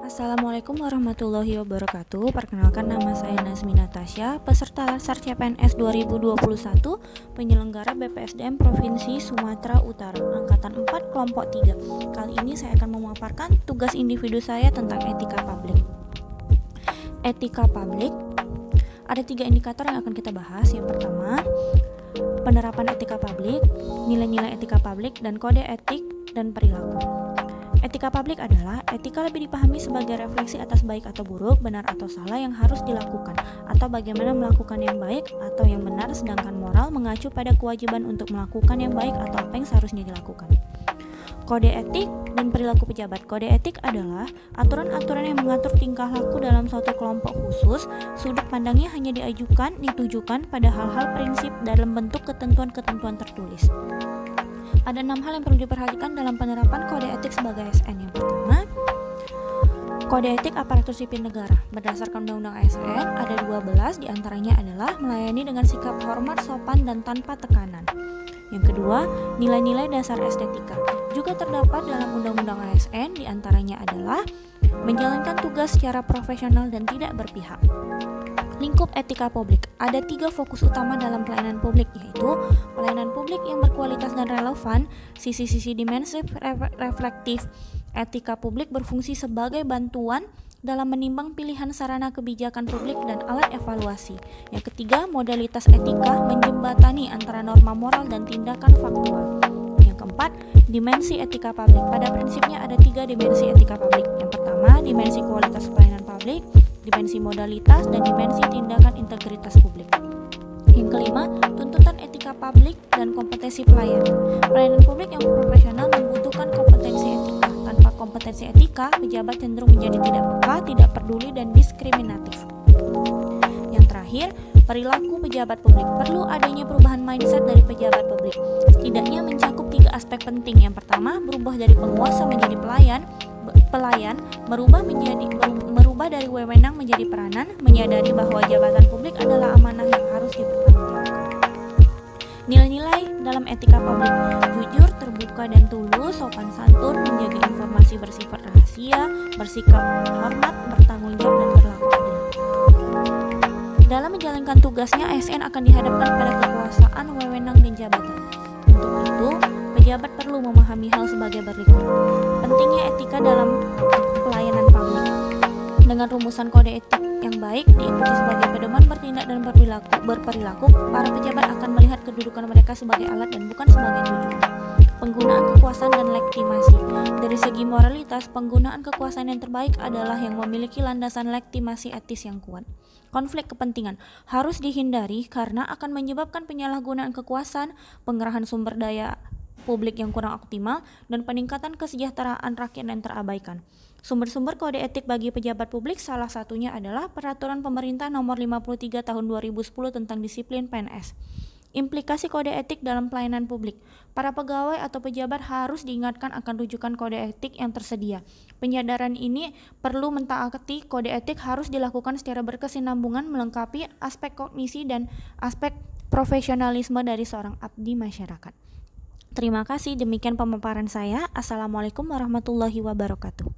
Assalamualaikum warahmatullahi wabarakatuh. Perkenalkan, nama saya Nazmi Natasha, peserta Latsar CPNS 2021, penyelenggara BPSDM Provinsi Sumatera Utara, Angkatan 4 Kelompok 3. Kali ini saya akan memaparkan tugas individu saya tentang etika publik. Etika publik, ada 3 indikator yang akan kita bahas. Yang pertama, penerapan etika publik, nilai-nilai etika publik, dan kode etik dan perilaku. Etika publik adalah etika lebih dipahami sebagai refleksi atas baik atau buruk, benar atau salah yang harus dilakukan, atau bagaimana melakukan yang baik atau yang benar, sedangkan moral mengacu pada kewajiban untuk melakukan yang baik atau apa yang seharusnya dilakukan. Kode etik dan perilaku pejabat. Kode etik adalah aturan-aturan yang mengatur tingkah laku dalam suatu kelompok khusus. Sudut pandangnya hanya ditujukan pada hal-hal prinsip dalam bentuk ketentuan-ketentuan tertulis. Ada 6 hal yang perlu diperhatikan dalam penerapan kode etik sebagai ASN. Yang pertama, kode etik aparatur sipil negara. Berdasarkan Undang-Undang ASN, ada 12, diantaranya adalah melayani dengan sikap hormat, sopan, dan tanpa tekanan. Yang kedua, nilai-nilai dasar estetika. Juga terdapat dalam Undang-Undang ASN, diantaranya adalah menjalankan tugas secara profesional dan tidak berpihak. Lingkup etika publik. Ada 3 fokus utama dalam pelayanan publik, yaitu pelayanan publik yang berkualitas dan relevan, sisi-sisi dimensi reflektif. Etika publik berfungsi sebagai bantuan dalam menimbang pilihan sarana kebijakan publik dan alat evaluasi. Yang ketiga, modalitas etika menjembatani antara norma moral dan tindakan faktual. Yang keempat, dimensi etika publik. Pada prinsipnya ada 3 dimensi etika publik. Yang pertama, dimensi kualitas pelayanan publik, dimensi modalitas, dan dimensi tindakan integritas publik. Yang kelima, tuntutan etika publik dan kompetensi pelayanan. Pelayanan publik yang profesional membutuhkan kompetensi etika. Tanpa kompetensi etika, pejabat cenderung menjadi tidak peka, tidak peduli, dan diskriminatif. Yang terakhir, perilaku pejabat publik. Perlu adanya perubahan mindset dari pejabat publik. Setidaknya mencakup 3 aspek penting. Yang pertama, berubah dari penguasa menjadi pelayan, merubah dari wewenang menjadi peranan, menyadari bahwa jabatan publik adalah amanah yang harus dipertanggungjawabkan. Nilai-nilai dalam etika publik: jujur, terbuka dan tulus, sopan santun, menjaga informasi bersifat rahasia, bersikap hormat, bertanggung jawab, dan berlaku adil. Dalam menjalankan tugasnya, ASN akan dihadapkan pada kekuasaan, wewenang, dan jabatan. Untuk itu, pejabat perlu memahami hal sebagai berikut. Pentingnya etika dalam pelayanan publik. Dengan rumusan kode etik yang baik diikuti sebagai pedoman bertindak dan berperilaku, para pejabat akan melihat kedudukan mereka sebagai alat dan bukan sebagai tujuan. Penggunaan kekuasaan dan legitimasi. Dari segi moralitas, penggunaan kekuasaan yang terbaik adalah yang memiliki landasan legitimasi etis yang kuat. Konflik kepentingan harus dihindari karena akan menyebabkan penyalahgunaan kekuasaan, pengerahan sumber daya publik yang kurang optimal, dan peningkatan kesejahteraan rakyat yang terabaikan. Sumber-sumber kode etik bagi pejabat publik salah satunya adalah Peraturan Pemerintah Nomor 53 Tahun 2010 tentang Disiplin PNS. Implikasi kode etik dalam pelayanan publik. Para pegawai atau pejabat harus diingatkan akan rujukan kode etik yang tersedia. Penyadaran ini perlu mentaati kode etik harus dilakukan secara berkesinambungan melengkapi aspek kognisi dan aspek profesionalisme dari seorang abdi masyarakat. Terima kasih, demikian pemaparan saya. Assalamualaikum warahmatullahi wabarakatuh.